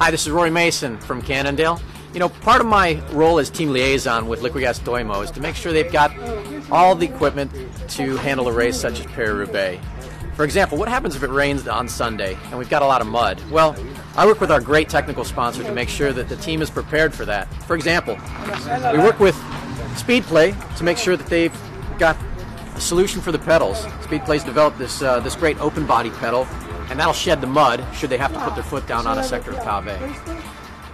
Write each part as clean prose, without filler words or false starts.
Hi, this is Rory Mason from Cannondale. You know, part of my role as team liaison with Liquid Gas Doimo is to make sure they've got all the equipment to handle a race such as Paris-Roubaix. For example, what happens if it rains on Sunday and we've got a lot of mud? Well, I work with our great technical sponsor to make sure that the team is prepared for that. For example, we work with Speedplay to make sure that they've got a solution for the pedals. Speedplay's developed this great open body pedal, and that'll shed the mud should they have to put their foot down on a sector of pave.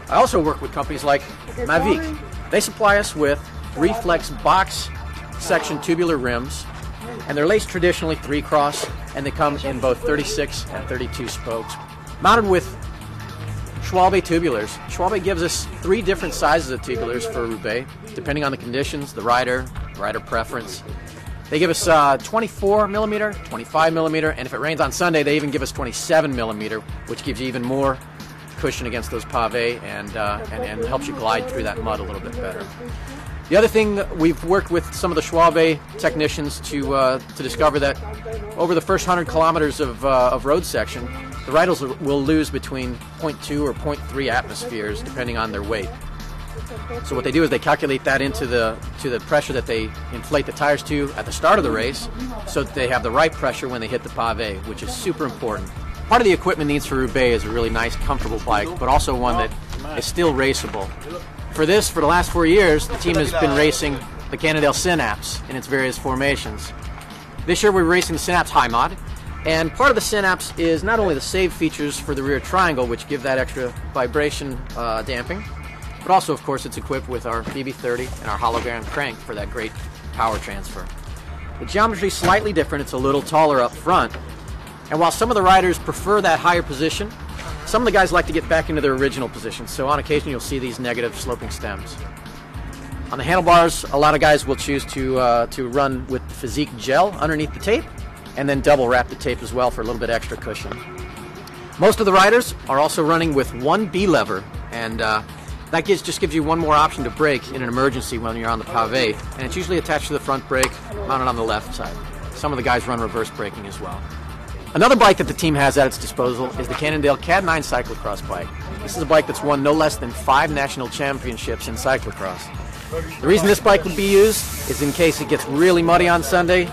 I also work with companies like Mavic. They supply us with reflex box section tubular rims, and they're laced traditionally 3-cross, and they come in both 36 and 32 spokes. Mounted with Schwalbe tubulars. Schwalbe gives us 3 different sizes of tubulars for Roubaix, depending on the conditions, the rider preference. They give us 24 millimeter, 25 millimeter, and if it rains on Sunday, they even give us 27 millimeter, which gives you even more cushion against those pavés and helps you glide through that mud a little bit better. The other thing, we've worked with some of the Schwalbe technicians to discover that over the first 100 kilometers of road section, the riders will lose between 0.2 or 0.3 atmospheres depending on their weight. So what they do is they calculate that into the pressure that they inflate the tires to at the start of the race, so that they have the right pressure when they hit the pavé, which is super important. Part of the equipment needs for Roubaix is a really nice, comfortable bike, but also one that is still raceable. For the last 4 years, the team has been racing the Cannondale Synapse in its various formations. This year we're racing the Synapse High Mod, and part of the Synapse is not only the save features for the rear triangle, which give that extra vibration damping, but also, of course, it's equipped with our BB30 and our hologram crank for that great power transfer. The geometry is slightly different. It's a little taller up front, and while some of the riders prefer that higher position, some of the guys like to get back into their original position, so on occasion you'll see these negative sloping stems. On the handlebars, a lot of guys will choose to run with Physique gel underneath the tape, and then double wrap the tape as well for a little bit extra cushion. Most of the riders are also running with one B lever, and that just gives you one more option to brake in an emergency when you're on the pavé, and it's usually attached to the front brake, mounted on the left side. Some of the guys run reverse braking as well. Another bike that the team has at its disposal is the Cannondale CAD 9 cyclocross bike. This is a bike that's won no less than 5 national championships in cyclocross. The reason this bike would be used is in case it gets really muddy on Sunday.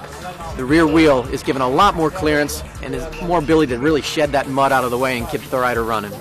The rear wheel is given a lot more clearance and has more ability to really shed that mud out of the way and keep the rider running.